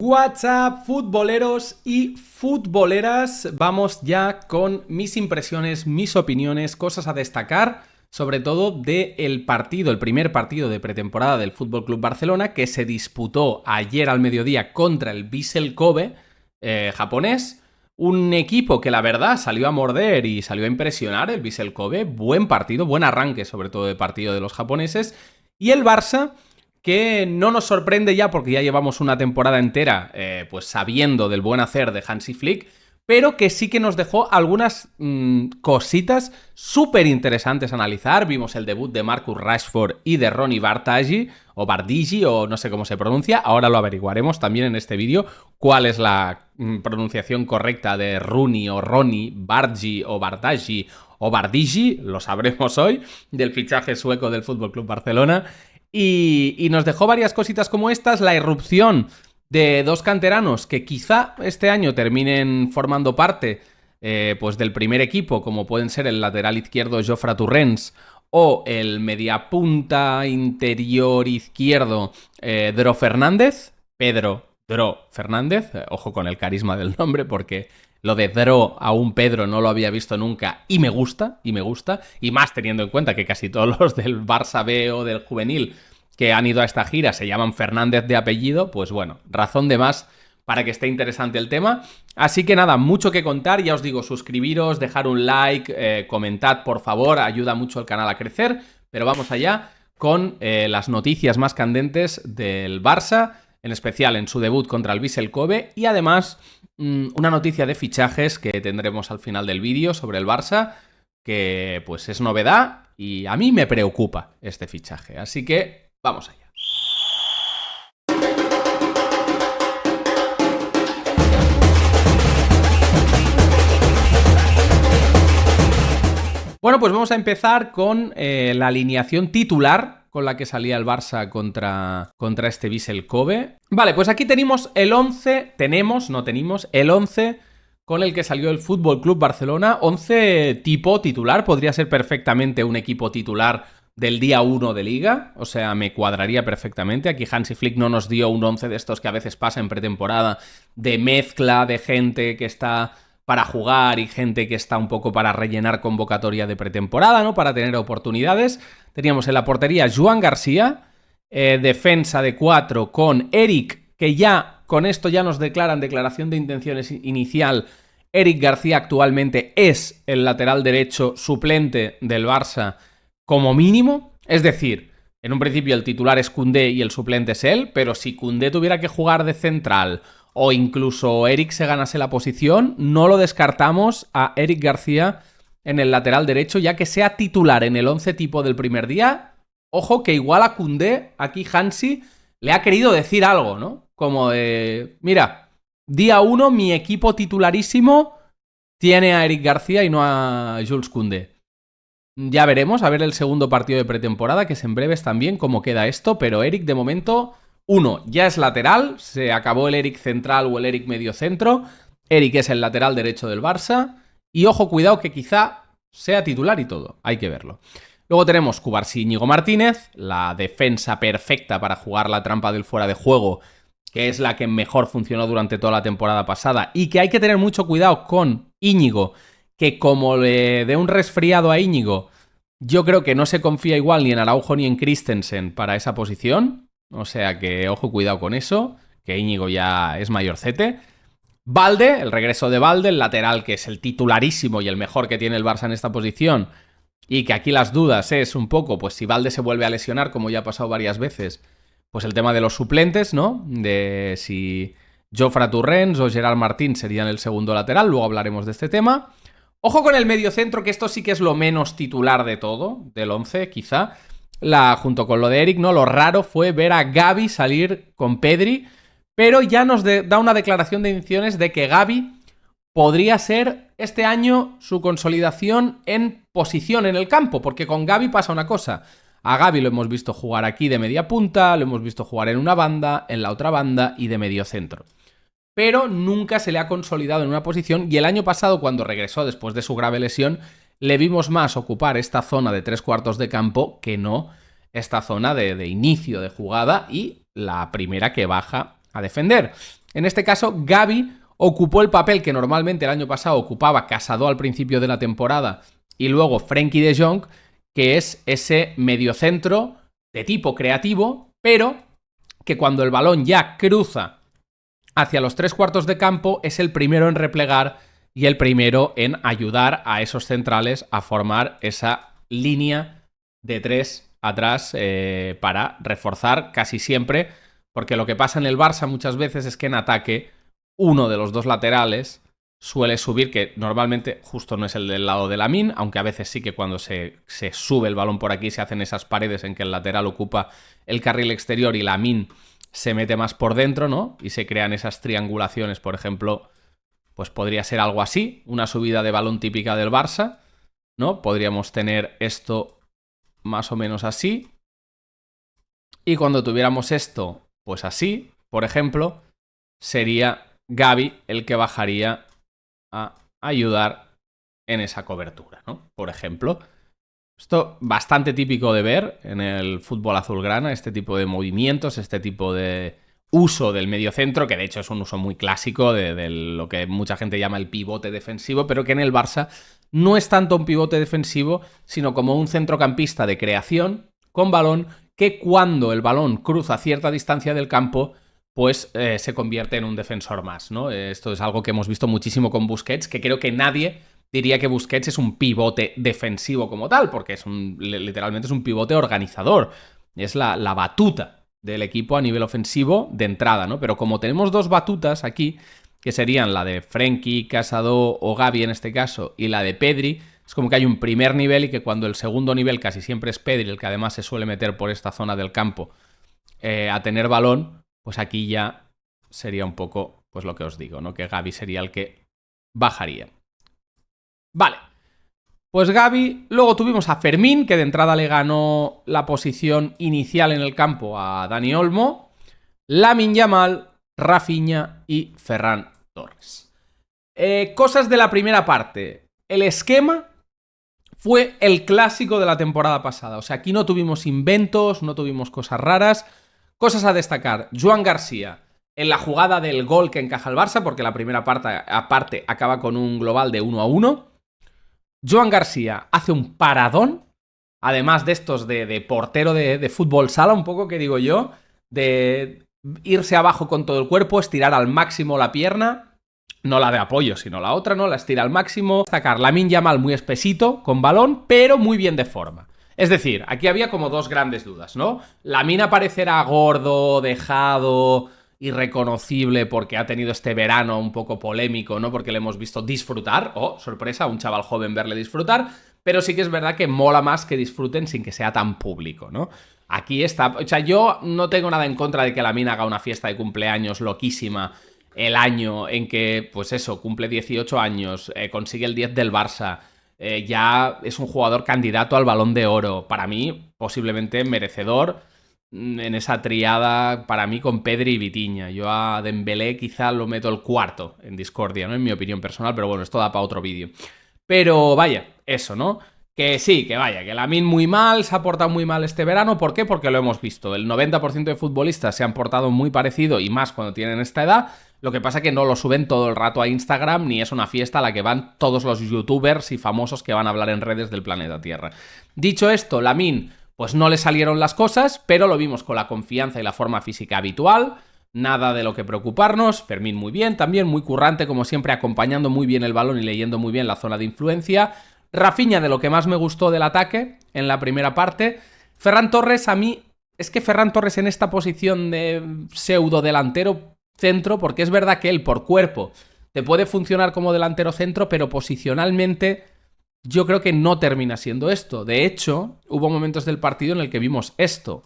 WhatsApp, futboleros y futboleras, vamos ya con mis impresiones, mis opiniones, cosas a destacar, sobre todo del partido, el primer partido de pretemporada del FC Barcelona, que se disputó ayer al mediodía contra el Vissel Kobe japonés. Un equipo que la verdad salió a morder y salió a impresionar, el Vissel Kobe. Buen partido, buen arranque sobre todo de partido de los japoneses. Y el Barça, que no nos sorprende ya porque ya llevamos una temporada entera pues sabiendo del buen hacer de Hansi Flick, pero que sí que nos dejó algunas cositas súper interesantes a analizar. Vimos el debut de Marcus Rashford y de Ronny Bardghji, o no sé cómo se pronuncia, ahora lo averiguaremos también en este vídeo, cuál es la pronunciación correcta de Rooney o Ronny, Bardghji o Bardghji o Bardghji, lo sabremos hoy, del fichaje sueco del FC Barcelona. Y nos dejó varias cositas como estas, la irrupción de dos canteranos que quizá este año terminen formando parte pues del primer equipo, como pueden ser el lateral izquierdo Jofre Torrens o el mediapunta interior izquierdo Dro Fernández, Pedro Dro Fernández, ojo con el carisma del nombre porque lo de Dro a un Pedro no lo había visto nunca y me gusta, y más teniendo en cuenta que casi todos los del Barça B o del juvenil que han ido a esta gira se llaman Fernández de apellido, pues bueno, razón de más para que esté interesante el tema. Así que nada, mucho que contar, ya os digo, suscribiros, dejar un like, comentad por favor, ayuda mucho al canal a crecer, pero vamos allá con las noticias más candentes del Barça, en especial en su debut contra el Vissel Kobe, y además una noticia de fichajes que tendremos al final del vídeo sobre el Barça, que pues es novedad y a mí me preocupa este fichaje, así que vamos allá. Bueno, pues vamos a empezar con la alineación titular con la que salía el Barça contra este Vissel Kobe. Vale, pues aquí tenemos el 11, el 11 con el que salió el FC Barcelona, 11 tipo titular, podría ser perfectamente un equipo titular del día 1 de Liga, o sea, me cuadraría perfectamente. Aquí Hansi Flick no nos dio un 11 de estos que a veces pasa en pretemporada, de mezcla de gente que está para jugar y gente que está un poco para rellenar convocatoria de pretemporada, ¿no? Para tener oportunidades. Teníamos en la portería Joan García, defensa de 4 con Eric, que ya con esto ya nos declaran declaración de intenciones inicial. Eric García actualmente es el lateral derecho suplente del Barça como mínimo, es decir, en un principio el titular es Koundé y el suplente es él, pero si Koundé tuviera que jugar de central o incluso Eric se ganase la posición, no lo descartamos a Eric García en el lateral derecho, ya que sea titular en el 11 tipo del primer día. Ojo que igual a Koundé, aquí Hansi le ha querido decir algo, ¿no? Como de, mira, día 1 mi equipo titularísimo tiene a Eric García y no a Jules Koundé. Ya veremos, a ver el segundo partido de pretemporada, que es en breves también, cómo queda esto, pero Eric de momento, ya es lateral, se acabó el Eric central o el Eric medio centro, Eric es el lateral derecho del Barça, y ojo, cuidado que quizá sea titular y todo, hay que verlo. Luego tenemos Cubarsí, Íñigo Martínez, la defensa perfecta para jugar la trampa del fuera de juego, que es la que mejor funcionó durante toda la temporada pasada, y que hay que tener mucho cuidado con Íñigo, que como le dé un resfriado a Íñigo, yo creo que no se confía igual ni en Araujo ni en Christensen para esa posición. O sea que, ojo, cuidado con eso, que Íñigo ya es mayorcete. Balde, el regreso de Balde, el lateral que es el titularísimo y el mejor que tiene el Barça en esta posición. Y que aquí las dudas es un poco, pues si Balde se vuelve a lesionar, como ya ha pasado varias veces, pues el tema de los suplentes, ¿no? De si Jofre Torrens o Gerard Martín serían el segundo lateral, luego hablaremos de este tema. Ojo con el mediocentro, que esto sí que es lo menos titular de todo, del 11 quizá, junto con lo de Eric, ¿no? Lo raro fue ver a Gavi salir con Pedri, pero ya nos da una declaración de intenciones de que Gavi podría ser este año su consolidación en posición en el campo, porque con Gavi pasa una cosa. A Gavi lo hemos visto jugar aquí de media punta, lo hemos visto jugar en una banda, en la otra banda y de medio centro. Pero nunca se le ha consolidado en una posición, y el año pasado, cuando regresó después de su grave lesión, le vimos más ocupar esta zona de 3/4 de campo que no esta zona de inicio de jugada y la primera que baja a defender. En este caso, Gavi ocupó el papel que normalmente el año pasado ocupaba Casado al principio de la temporada y luego Frenkie de Jong, que es ese mediocentro de tipo creativo, pero que cuando el balón ya cruza hacia los 3/4 de campo es el primero en replegar y el primero en ayudar a esos centrales a formar esa línea de 3 atrás para reforzar casi siempre, porque lo que pasa en el Barça muchas veces es que en ataque uno de los dos laterales suele subir, que normalmente justo no es el del lado de Lamine, aunque a veces sí que cuando se sube el balón por aquí se hacen esas paredes en que el lateral ocupa el carril exterior y Lamine se mete más por dentro, ¿no? Y se crean esas triangulaciones, por ejemplo, pues podría ser algo así, una subida de balón típica del Barça, ¿no? Podríamos tener esto más o menos así. Y cuando tuviéramos esto, pues así, por ejemplo, sería Gavi el que bajaría a ayudar en esa cobertura, ¿no? Por ejemplo. Esto bastante típico de ver en el fútbol azulgrana, este tipo de movimientos, este tipo de uso del mediocentro, que de hecho es un uso muy clásico de lo que mucha gente llama el pivote defensivo, pero que en el Barça no es tanto un pivote defensivo, sino como un centrocampista de creación con balón que cuando el balón cruza cierta distancia del campo, pues se convierte en un defensor más, ¿no? Esto es algo que hemos visto muchísimo con Busquets, que creo que nadie diría que Busquets es un pivote defensivo como tal, porque literalmente es un pivote organizador. Es la batuta del equipo a nivel ofensivo de entrada, ¿no? Pero como tenemos dos batutas aquí, que serían la de Frenkie, Casado o Gavi en este caso, y la de Pedri, es como que hay un primer nivel y que cuando el segundo nivel casi siempre es Pedri, el que además se suele meter por esta zona del campo a tener balón, pues aquí ya sería un poco, pues lo que os digo, ¿no? Que Gavi sería el que bajaría. Vale, pues Gavi, luego tuvimos a Fermín, que de entrada le ganó la posición inicial en el campo a Dani Olmo, Lamine Yamal, Rafinha y Ferran Torres. Cosas de la primera parte. El esquema fue el clásico de la temporada pasada, o sea, aquí no tuvimos inventos, no tuvimos cosas raras. Cosas a destacar, Joan García en la jugada del gol que encaja el Barça, porque la primera parte acaba con un global de 1-1. Joan García hace un paradón, además de estos de portero de fútbol sala, un poco que digo yo, de irse abajo con todo el cuerpo, estirar al máximo la pierna, no la de apoyo, sino la otra, ¿no? La estira al máximo. Destacar Lamine Yamal muy espesito, con balón, pero muy bien de forma. Es decir, aquí había como dos grandes dudas, ¿no? Lamine aparecerá gordo, dejado, irreconocible porque ha tenido este verano un poco polémico, ¿no? Porque le hemos visto disfrutar, sorpresa, a un chaval joven verle disfrutar, pero sí que es verdad que mola más que disfruten sin que sea tan público, ¿no? Aquí está, o sea, yo no tengo nada en contra de que Lamine haga una fiesta de cumpleaños loquísima el año en que, pues eso, cumple 18 años, consigue el 10 del Barça, ya es un jugador candidato al Balón de Oro. Para mí, posiblemente merecedor en esa triada, para mí, con Pedri y Vitinha. Yo a Dembélé quizá lo meto el cuarto en discordia, ¿no? En mi opinión personal, pero bueno, esto da para otro vídeo. Pero vaya, eso, ¿no? Que sí, que vaya, que Lamine muy mal, se ha portado muy mal este verano. ¿Por qué? Porque lo hemos visto. El 90% de futbolistas se han portado muy parecido y más cuando tienen esta edad. Lo que pasa es que no lo suben todo el rato a Instagram, ni es una fiesta a la que van todos los youtubers y famosos que van a hablar en redes del planeta Tierra. Dicho esto, Lamine, pues no le salieron las cosas, pero lo vimos con la confianza y la forma física habitual. Nada de lo que preocuparnos. Fermín muy bien, también muy currante, como siempre, acompañando muy bien el balón y leyendo muy bien la zona de influencia. Rafinha, de lo que más me gustó del ataque en la primera parte. Ferran Torres, a mí, es que Ferran Torres en esta posición de pseudo delantero centro, porque es verdad que él por cuerpo te puede funcionar como delantero centro, pero posicionalmente yo creo que no termina siendo esto. De hecho, hubo momentos del partido en el que vimos esto.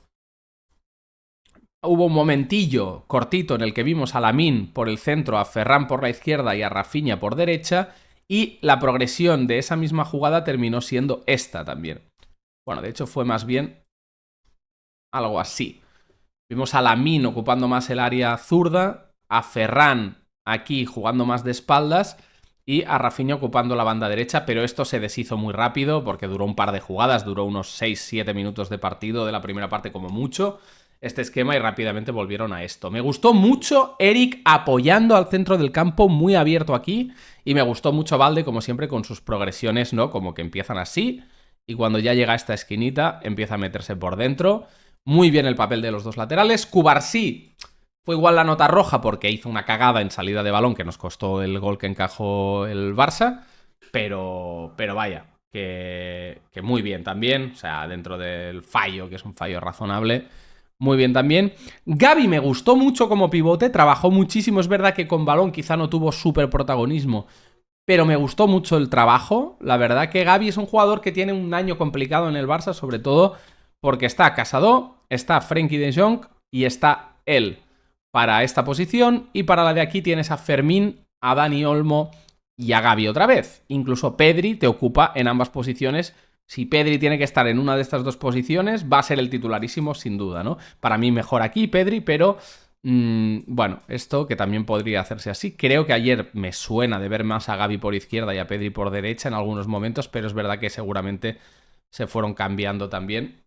Hubo un momentillo cortito en el que vimos a Lamine por el centro, a Ferran por la izquierda y a Rafinha por derecha, y la progresión de esa misma jugada terminó siendo esta también. Bueno, de hecho fue más bien algo así. Vimos a Lamine ocupando más el área zurda, a Ferran aquí jugando más de espaldas y a Rafinha ocupando la banda derecha, pero esto se deshizo muy rápido porque duró un par de jugadas, duró unos 6-7 minutos de partido de la primera parte como mucho. este esquema y rápidamente volvieron a esto. Me gustó mucho Eric apoyando al centro del campo, muy abierto aquí, y me gustó mucho Balde, como siempre, con sus progresiones, ¿no? Como que empiezan así, y cuando ya llega a esta esquinita, empieza a meterse por dentro. Muy bien el papel de los dos laterales. Cubarsí fue igual la nota roja porque hizo una cagada en salida de balón que nos costó el gol que encajó el Barça, pero vaya, que muy bien también, o sea, dentro del fallo, que es un fallo razonable, muy bien también. Gavi me gustó mucho como pivote, trabajó muchísimo, es verdad que con balón quizá no tuvo súper protagonismo, pero me gustó mucho el trabajo. La verdad que Gavi es un jugador que tiene un año complicado en el Barça, sobre todo porque está Casado, está Frenkie de Jong y está él para esta posición, y para la de aquí tienes a Fermín, a Dani Olmo y a Gavi otra vez. Incluso Pedri te ocupa en ambas posiciones. Si Pedri tiene que estar en una de estas dos posiciones, va a ser el titularísimo sin duda, ¿no? Para mí mejor aquí Pedri, pero bueno, esto que también podría hacerse así. Creo que ayer me suena de ver más a Gavi por izquierda y a Pedri por derecha en algunos momentos, pero es verdad que seguramente se fueron cambiando también.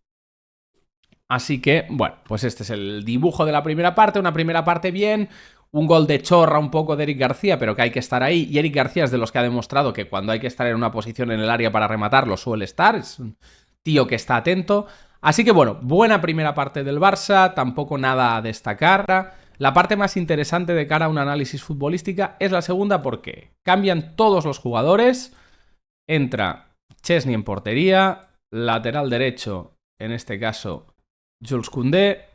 Así que, bueno, pues este es el dibujo de la primera parte. Una primera parte bien, un gol de chorra un poco de Eric García, pero que hay que estar ahí. Y Eric García es de los que ha demostrado que cuando hay que estar en una posición en el área para rematarlo suele estar. Es un tío que está atento. Así que bueno, buena primera parte del Barça, tampoco nada a destacar. La parte más interesante de cara a un análisis futbolística es la segunda, porque cambian todos los jugadores. Entra Chesney en portería, lateral derecho, en este caso Jules Koundé,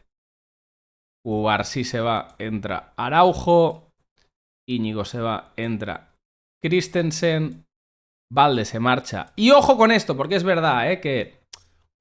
Cubarsí se va, entra Araujo, Íñigo se va, entra Christensen, Balde se marcha. Y ojo con esto, porque es verdad, que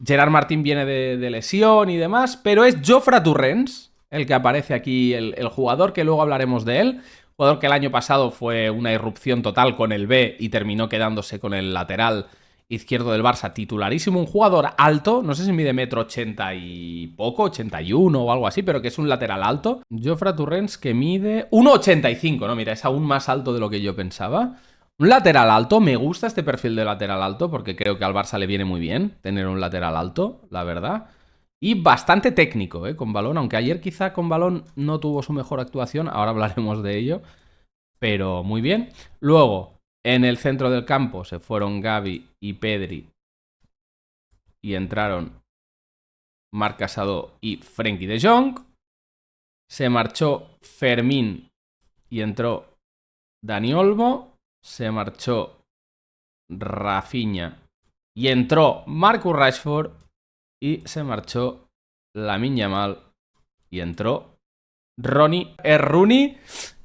Gerard Martín viene de lesión y demás, pero es Jofre Torrens el que aparece aquí, el jugador, que luego hablaremos de él. Jugador que el año pasado fue una irrupción total con el B y terminó quedándose con el lateral izquierdo del Barça, titularísimo, un jugador alto, no sé si mide 1,80 m y poco, 81 o algo así, pero que es un lateral alto. Jofre Torrens, que mide 1,85, ¿no? Mira, es aún más alto de lo que yo pensaba. Un lateral alto, me gusta este perfil de lateral alto, porque creo que al Barça le viene muy bien tener un lateral alto, la verdad. Y bastante técnico, con balón, aunque ayer quizá con balón no tuvo su mejor actuación, ahora hablaremos de ello, pero muy bien. Luego, en el centro del campo se fueron Gavi y Pedri y entraron Marc Casado y Frenkie de Jong. Se marchó Fermín y entró Dani Olmo. Se marchó Rafinha y entró Marcus Rashford. Y se marchó Lamine Yamal y entró Ronnie Rooney,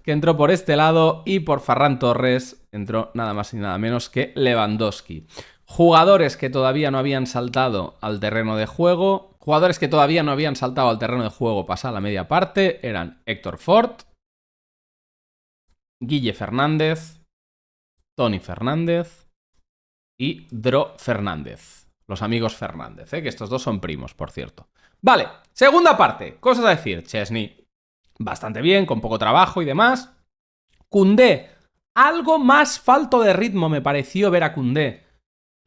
que entró por este lado, y por Ferran Torres entró nada más y nada menos que Lewandowski. Jugadores que todavía no habían saltado al terreno de juego. Jugadores que todavía no habían saltado al terreno de juego pasada la media parte eran Héctor Fort, Guille Fernández, Toni Fernández y Dro Fernández. Los amigos Fernández, que estos dos son primos, por cierto. Vale, segunda parte. Cosas a decir. Chesney, bastante bien, con poco trabajo y demás. Koundé, algo más falto de ritmo me pareció ver a Koundé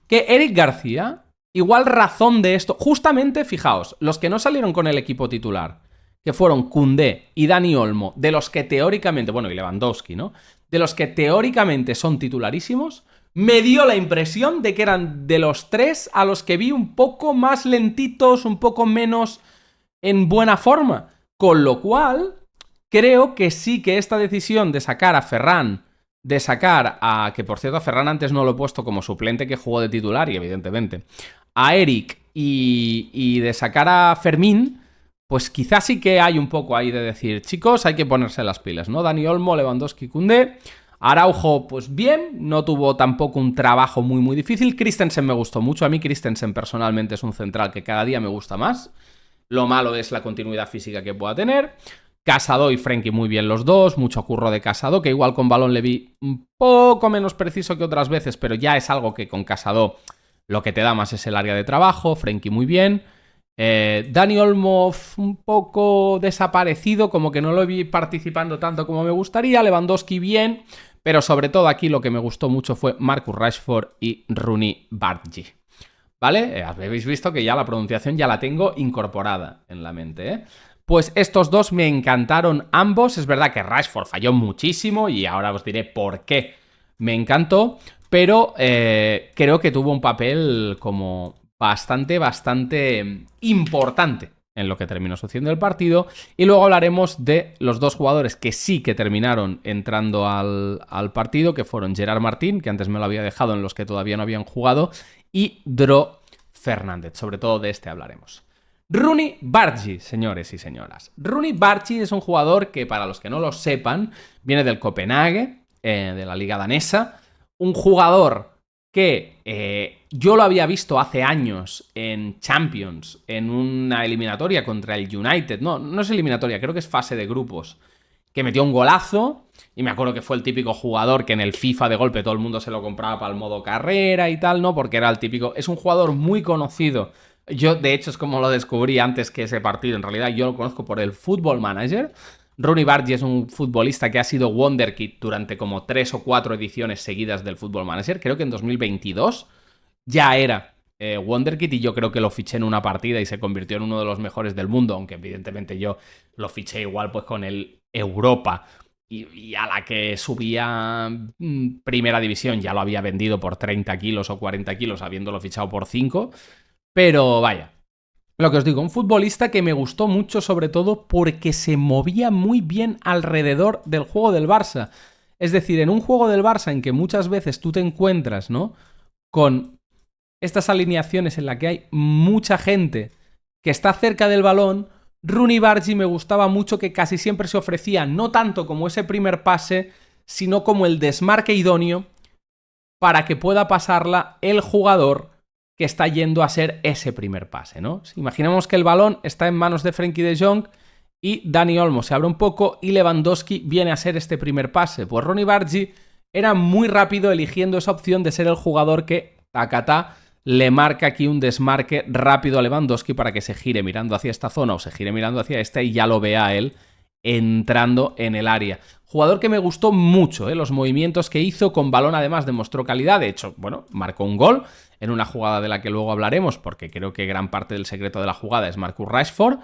que Eric García. Igual razón de esto. Justamente, fijaos, los que no salieron con el equipo titular, que fueron Koundé y Dani Olmo, de los que teóricamente, bueno, y Lewandowski, ¿no? De los que teóricamente son titularísimos, me dio la impresión de que eran de los tres a los que vi un poco más lentitos, un poco menos en buena forma. Con lo cual, creo que sí que esta decisión de sacar a Ferran, de sacar a... que por cierto a Ferran antes no lo he puesto como suplente, que jugó de titular, y evidentemente a Eric, y de sacar a Fermín, pues quizás sí que hay un poco ahí de decir, chicos, hay que ponerse las pilas, ¿no? Dani Olmo, Lewandowski, Koundé. Araujo, pues bien, no tuvo tampoco un trabajo muy difícil. Christensen me gustó mucho. A mí Christensen personalmente es un central que cada día me gusta más. Lo malo es la continuidad física que pueda tener. Casado y Frenkie muy bien los dos. Mucho curro de Casado, que igual con balón le vi un poco menos preciso que otras veces, pero ya es algo que con Casado lo que te da más es el área de trabajo. Frenkie muy bien. Dani Olmo un poco desaparecido, como que no lo vi participando tanto como me gustaría. Lewandowski bien. Pero sobre todo aquí lo que me gustó mucho fue Marcus Rashford y Rooney Bargi. ¿vale? Habéis visto que ya la pronunciación ya la tengo incorporada en la mente, ¿eh? Pues estos dos me encantaron ambos. Es verdad que Rashford falló muchísimo y ahora os diré por qué me encantó, pero creo que tuvo un papel como bastante importante en lo que terminó sucediendo el partido. Y luego hablaremos de los dos jugadores que sí que terminaron entrando al partido, que fueron Gerard Martín, que antes me lo había dejado en los que todavía no habían jugado, y Dro Fernández. Sobre todo de este hablaremos. Rooney Bargi, señores y señoras. Rooney Bargi es un jugador que, para los que no lo sepan, viene del Copenhague, de la liga danesa. Un jugador que yo lo había visto hace años en Champions, en una eliminatoria contra el United. No es eliminatoria, creo que es fase de grupos. Que metió un golazo, y me acuerdo que fue el típico jugador que en el FIFA de golpe todo el mundo se lo compraba para el modo carrera y tal, ¿no? Porque era el típico... Es un jugador muy conocido. Yo, de hecho, es como lo descubrí antes que ese partido. En realidad, yo lo conozco por el Football Manager. Rooney Bargi es un futbolista que ha sido Wonderkid durante como 3 o 4 ediciones seguidas del Football Manager. Creo que en 2022 ya era Wonderkid, y yo creo que lo fiché en una partida y se convirtió en uno de los mejores del mundo, aunque evidentemente yo lo fiché igual pues con el Europa, y a la que subía primera división ya lo había vendido por 30 kilos o 40 kilos habiéndolo fichado por 5, pero vaya. Lo que os digo, un futbolista que me gustó mucho, sobre todo porque se movía muy bien alrededor del juego del Barça. Es decir, en un juego del Barça en que muchas veces tú te encuentras, ¿no?, con estas alineaciones en las que hay mucha gente que está cerca del balón, Rooney Bargi me gustaba mucho que casi siempre se ofrecía no tanto como ese primer pase, sino como el desmarque idóneo para que pueda pasarla el jugador que está yendo a ser ese primer pase, ¿no? Si imaginemos que el balón está en manos de Frenkie de Jong y Dani Olmo se abre un poco y Lewandowski viene a ser este primer pase. Pues Rooney Bargi era muy rápido eligiendo esa opción de ser el jugador que, tacatá, le marca aquí un desmarque rápido a Lewandowski para que se gire mirando hacia esta zona o se gire mirando hacia esta y ya lo vea a él entrando en el área. Jugador que me gustó mucho, los movimientos que hizo con balón, además demostró calidad. De hecho, bueno, marcó un gol en una jugada de la que luego hablaremos, porque creo que gran parte del secreto de la jugada es Marcus Rashford,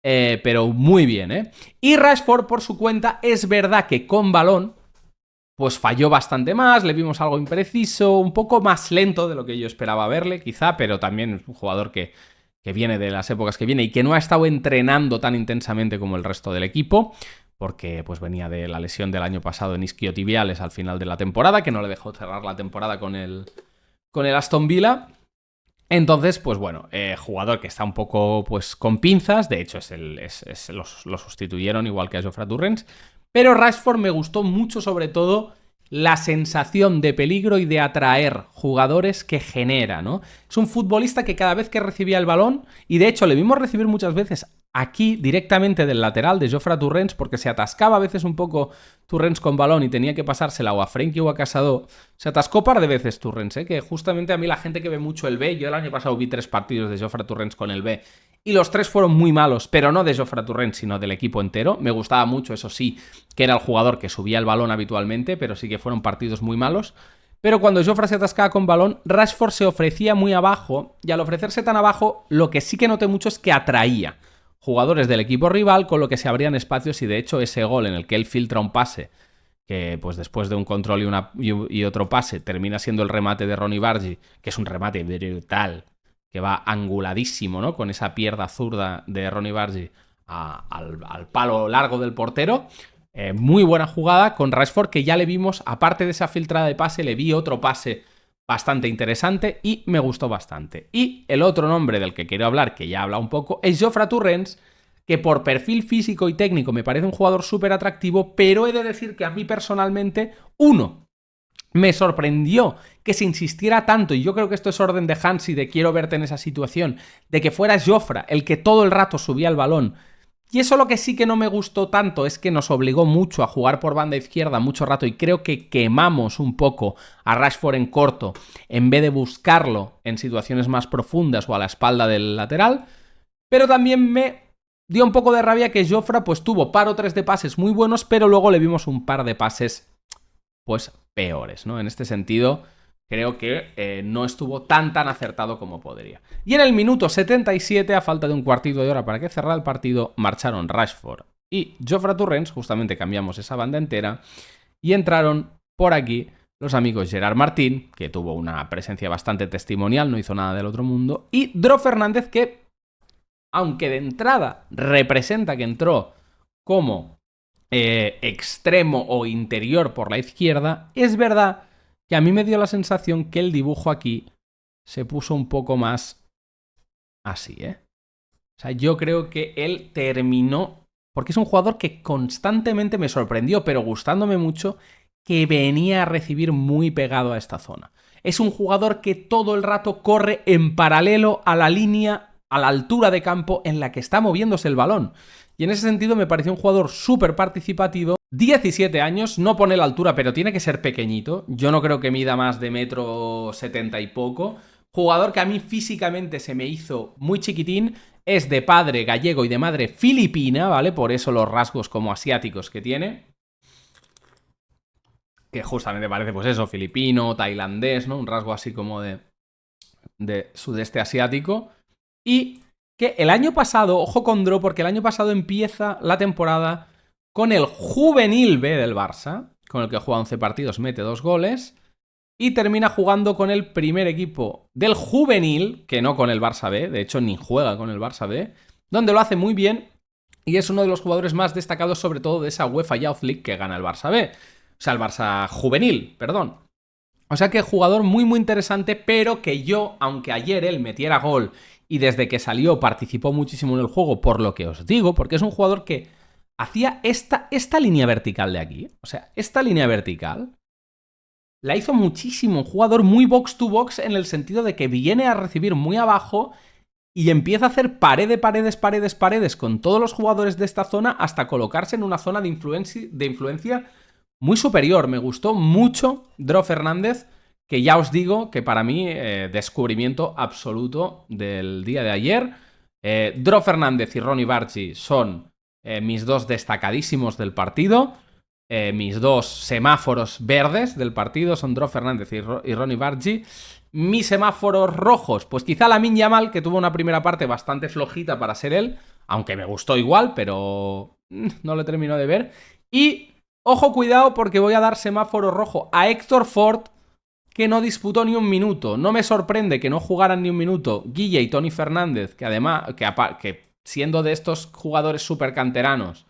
pero muy bien, ¿eh? Y Rashford, por su cuenta, es verdad que con balón pues falló bastante más, le vimos algo impreciso, un poco más lento de lo que yo esperaba verle, quizá, pero también es un jugador que viene de las épocas que viene y que no ha estado entrenando tan intensamente como el resto del equipo, porque pues venía de la lesión del año pasado en isquiotibiales al final de la temporada, que no le dejó cerrar la temporada con el Aston Villa. Entonces, pues bueno, jugador que está un poco pues con pinzas, de hecho lo sustituyeron igual que a Jofre Torrens, pero Rashford me gustó mucho, sobre todo la sensación de peligro y de atraer jugadores que genera, ¿no? Es un futbolista que cada vez que recibía el balón, y de hecho le vimos recibir muchas veces aquí directamente del lateral de Jofre Torrens, porque se atascaba a veces un poco Torrens con balón y tenía que pasársela o a Frenkie o a Casado. Se atascó un par de veces Torrens, que justamente a mí la gente que ve mucho el B, yo el año pasado vi 3 partidos de Jofre Torrens con el B, y los 3 fueron muy malos, pero no de Jofre Torrens, sino del equipo entero. Me gustaba mucho, eso sí, que era el jugador que subía el balón habitualmente, pero sí que fueron partidos muy malos. Pero cuando Jofre se atascaba con balón, Rashford se ofrecía muy abajo, y al ofrecerse tan abajo, lo que sí que noté mucho es que atraía jugadores del equipo rival, con lo que se abrían espacios, y de hecho ese gol en el que él filtra un pase, que pues después de un control y otro pase, termina siendo el remate de Rooney Bargi, que es un remate brutal, que va anguladísimo, ¿no?, con esa pierna zurda de Rooney Bargi al palo largo del portero. Muy buena jugada con Rashford, que ya le vimos, aparte de esa filtrada de pase, le vi otro pase bastante interesante y me gustó bastante. Y el otro nombre del que quiero hablar, que ya habla un poco, es Jofre Torrens, que por perfil físico y técnico me parece un jugador súper atractivo, pero he de decir que a mí personalmente, me sorprendió que se insistiera tanto, y yo creo que esto es orden de Hansi, de quiero verte en esa situación, de que fuera Jofre el que todo el rato subía el balón. Y eso lo que sí que no me gustó tanto es que nos obligó mucho a jugar por banda izquierda mucho rato, y creo que quemamos un poco a Rashford en corto en vez de buscarlo en situaciones más profundas o a la espalda del lateral. Pero también me dio un poco de rabia que Jofre pues tuvo par o 3 de pases muy buenos, pero luego le vimos un par de pases pues peores, ¿no? En este sentido, creo que no estuvo tan acertado como podría. Y en el minuto 77, a falta de un cuartito de hora para que cerrara el partido, marcharon Rashford y Jofre Torrens, justamente cambiamos esa banda entera, y entraron por aquí los amigos Gerard Martín, que tuvo una presencia bastante testimonial, no hizo nada del otro mundo, y Dro Fernández, que, aunque de entrada representa que entró como extremo o interior por la izquierda, es verdad que a mí me dio la sensación que el dibujo aquí se puso un poco más así, ¿eh? O sea, yo creo que él terminó, porque es un jugador que constantemente me sorprendió, pero gustándome mucho, que venía a recibir muy pegado a esta zona. Es un jugador que todo el rato corre en paralelo a la línea, a la altura de campo en la que está moviéndose el balón. Y en ese sentido me pareció un jugador súper participativo. 17 años, no pone la altura, pero tiene que ser pequeñito. Yo no creo que mida más de 1,70 m y poco. Jugador que a mí físicamente se me hizo muy chiquitín. Es de padre gallego y de madre filipina, ¿vale? Por eso los rasgos como asiáticos que tiene. Que justamente parece, pues eso, filipino, tailandés, ¿no? Un rasgo así como de sudeste asiático. Y que el año pasado, ojo con Dro, porque el año pasado empieza la temporada con el juvenil B del Barça, con el que juega 11 partidos, mete 2 goles, y termina jugando con el primer equipo del juvenil, que no con el Barça B, de hecho ni juega con el Barça B, donde lo hace muy bien y es uno de los jugadores más destacados, sobre todo de esa UEFA Youth League que gana el Barça B. O sea, el Barça juvenil, perdón. O sea que jugador muy interesante, pero que yo, aunque ayer él metiera gol y desde que salió participó muchísimo en el juego, por lo que os digo, porque es un jugador que hacía esta línea vertical de aquí. O sea, esta línea vertical la hizo muchísimo. Un jugador muy box to box en el sentido de que viene a recibir muy abajo y empieza a hacer paredes con todos los jugadores de esta zona hasta colocarse en una zona de influencia muy superior. Me gustó mucho Dro Fernández, que ya os digo que para mí descubrimiento absoluto del día de ayer. Dro Fernández y Ronny Bargi son mis dos destacadísimos del partido. Mis dos semáforos verdes del partido son Dro Fernández y Ronny Bargi. Mis semáforos rojos, pues quizá Lamine Yamal, que tuvo una primera parte bastante flojita para ser él, aunque me gustó igual, pero no lo termino de ver. Y ojo, cuidado, porque voy a dar semáforo rojo a Héctor Ford, que no disputó ni un minuto. No me sorprende que no jugaran ni un minuto Guille y Tony Fernández, que además, que siendo de estos jugadores súper canteranos,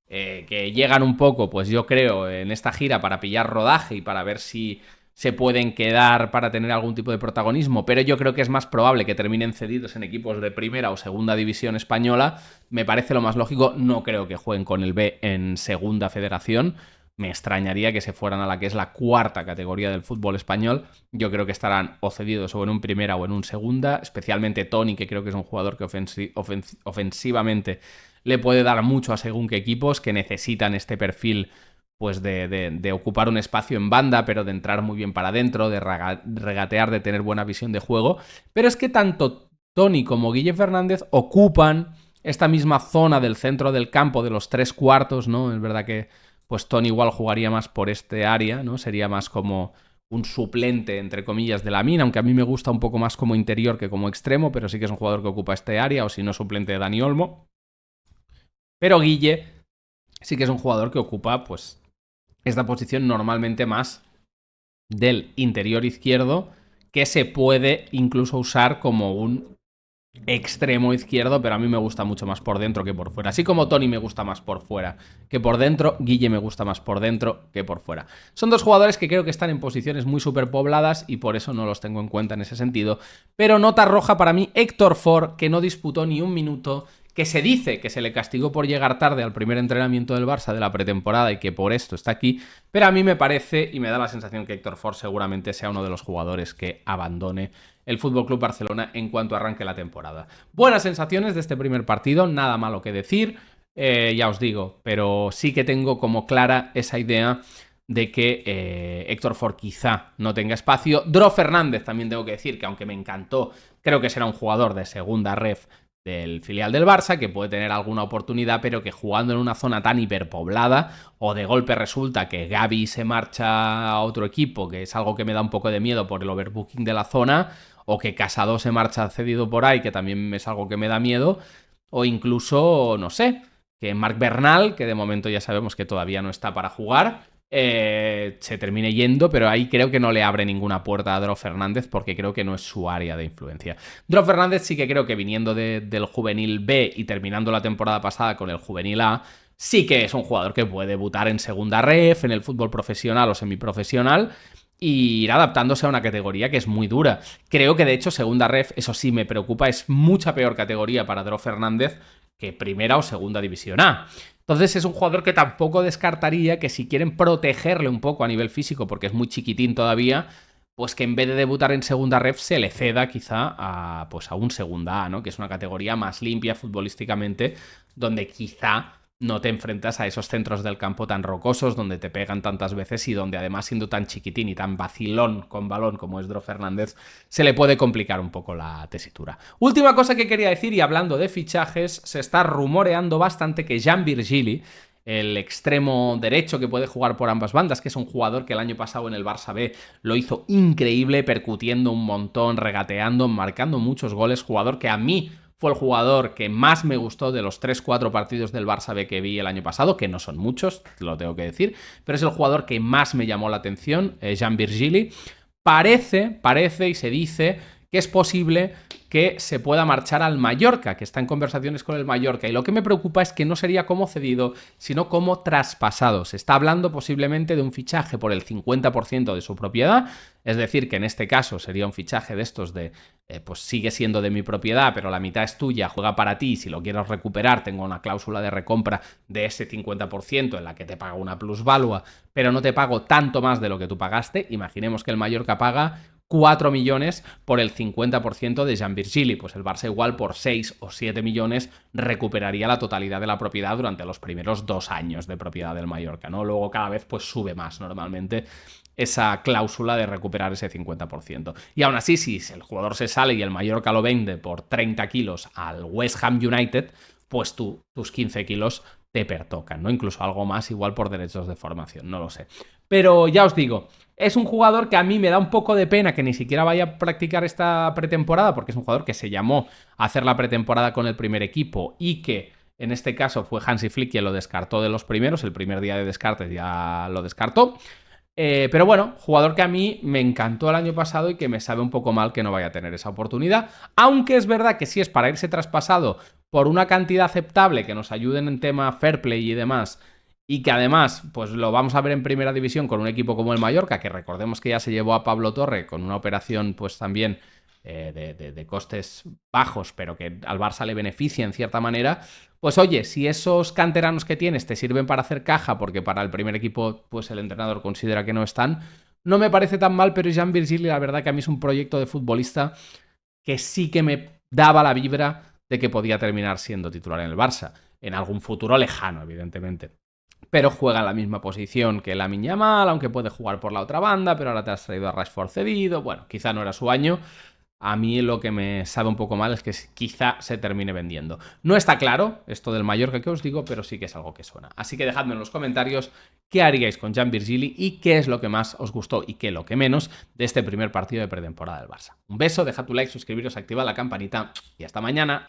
que llegan un poco, pues yo creo, en esta gira para pillar rodaje y para ver si se pueden quedar para tener algún tipo de protagonismo, pero yo creo que es más probable que terminen cedidos en equipos de primera o segunda división española. Me parece lo más lógico. No creo que jueguen con el B en segunda federación. Me extrañaría que se fueran a la que es la cuarta categoría del fútbol español. Yo creo que estarán o cedidos o en un primera o en un segunda, especialmente Tony, que creo que es un jugador que ofensivamente le puede dar mucho a según qué equipos que necesitan este perfil, pues de ocupar un espacio en banda, pero de entrar muy bien para adentro, de regatear, de tener buena visión de juego. Pero es que tanto Tony como Guille Fernández ocupan esta misma zona del centro del campo, de los 3/4, ¿no? Es verdad que pues Tony igual jugaría más por este área, ¿no? Sería más como un suplente, entre comillas, de Lamine, aunque a mí me gusta un poco más como interior que como extremo, pero sí que es un jugador que ocupa este área, o si no, suplente de Dani Olmo. Pero Guille sí que es un jugador que ocupa, pues, esta posición normalmente más del interior izquierdo, que se puede incluso usar como un extremo izquierdo, pero a mí me gusta mucho más por dentro que por fuera. Así como Tony me gusta más por fuera que por dentro, Guille me gusta más por dentro que por fuera. Son dos jugadores que creo que están en posiciones muy superpobladas y por eso no los tengo en cuenta en ese sentido. Pero nota roja para mí, Héctor Ford, que no disputó ni un minuto, que se dice que se le castigó por llegar tarde al primer entrenamiento del Barça de la pretemporada y que por esto está aquí, pero a mí me parece y me da la sensación que Héctor Ford seguramente sea uno de los jugadores que abandone el FC Barcelona en cuanto arranque la temporada. Buenas sensaciones de este primer partido, nada malo que decir, ya os digo, pero sí que tengo como clara esa idea de que Héctor Ford quizá no tenga espacio. Dro Fernández también tengo que decir que aunque me encantó, creo que será un jugador de segunda ref del filial del Barça, que puede tener alguna oportunidad, pero que jugando en una zona tan hiperpoblada, o de golpe resulta que Gavi se marcha a otro equipo, que es algo que me da un poco de miedo por el overbooking de la zona, o que Casado se marcha cedido por ahí, que también es algo que me da miedo, o incluso, no sé, que Marc Bernal, que de momento ya sabemos que todavía no está para jugar, se termine yendo, pero ahí creo que no le abre ninguna puerta a Dro Fernández porque creo que no es su área de influencia. Dro Fernández sí que creo que viniendo del juvenil B y terminando la temporada pasada con el juvenil A, sí que es un jugador que puede debutar en segunda ref, en el fútbol profesional o semiprofesional, y ir adaptándose a una categoría que es muy dura. Creo que de hecho segunda ref, eso sí me preocupa, es mucha peor categoría para Dro Fernández que primera o segunda división A. Entonces es un jugador que tampoco descartaría que si quieren protegerle un poco a nivel físico, porque es muy chiquitín todavía, pues que en vez de debutar en segunda ref se le ceda quizá a, pues a un segunda A, ¿no? Que es una categoría más limpia futbolísticamente, donde quizá no te enfrentas a esos centros del campo tan rocosos, donde te pegan tantas veces y donde además siendo tan chiquitín y tan vacilón con balón como es Dro Fernández, se le puede complicar un poco la tesitura. Última cosa que quería decir, y hablando de fichajes, se está rumoreando bastante que Jean Virgili, el extremo derecho que puede jugar por ambas bandas, que es un jugador que el año pasado en el Barça B lo hizo increíble, percutiendo un montón, regateando, marcando muchos goles, jugador que a mí fue el jugador que más me gustó de los 3-4 partidos del Barça B que vi el año pasado, que no son muchos, lo tengo que decir, pero es el jugador que más me llamó la atención, Jean Virgili. Parece y se dice que es posible que se pueda marchar al Mallorca, que está en conversaciones con el Mallorca, y lo que me preocupa es que no sería como cedido, sino como traspasado. Se está hablando posiblemente de un fichaje por el 50% de su propiedad, es decir, que en este caso sería un fichaje de estos de, pues sigue siendo de mi propiedad, pero la mitad es tuya, juega para ti, si lo quieres recuperar, tengo una cláusula de recompra de ese 50% en la que te pago una plusvalua, pero no te pago tanto más de lo que tú pagaste. Imaginemos que el Mallorca paga 4 millones por el 50% de Jean Virgili, pues el Barça igual por 6 o 7 millones recuperaría la totalidad de la propiedad durante los primeros 2 años de propiedad del Mallorca, ¿no? Luego cada vez pues sube más normalmente esa cláusula de recuperar ese 50%. Y aún así, si el jugador se sale y el Mallorca lo vende por 30 kilos al West Ham United, pues tus 15 kilos te pertocan, ¿no? Incluso algo más, igual por derechos de formación, no lo sé. Pero ya os digo, es un jugador que a mí me da un poco de pena que ni siquiera vaya a practicar esta pretemporada, porque es un jugador que se llamó a hacer la pretemporada con el primer equipo y que en este caso fue Hansi Flick quien lo descartó de los primeros, el primer día de descartes ya lo descartó. Pero bueno, jugador que a mí me encantó el año pasado y que me sabe un poco mal que no vaya a tener esa oportunidad, aunque es verdad que si es para irse traspasado por una cantidad aceptable que nos ayuden en tema fair play y demás, y que además pues lo vamos a ver en primera división con un equipo como el Mallorca, que recordemos que ya se llevó a Pablo Torre con una operación pues también de costes bajos, pero que al Barça le beneficia en cierta manera, pues oye, si esos canteranos que tienes te sirven para hacer caja, porque para el primer equipo pues el entrenador considera que no están, no me parece tan mal, pero Jean Virgili la verdad que a mí es un proyecto de futbolista que sí que me daba la vibra de que podía terminar siendo titular en el Barça, en algún futuro lejano, evidentemente. Pero juega en la misma posición que Lamine Yamal, aunque puede jugar por la otra banda, pero ahora te has traído a Rashford cedido, bueno, quizá no era su año. A mí lo que me sabe un poco mal es que quizá se termine vendiendo. No está claro esto del Mallorca que os digo, pero sí que es algo que suena. Así que dejadme en los comentarios qué haríais con Jean Virgili y qué es lo que más os gustó y qué lo que menos de este primer partido de pretemporada del Barça. Un beso, dejad tu like, suscribiros, activad la campanita y hasta mañana.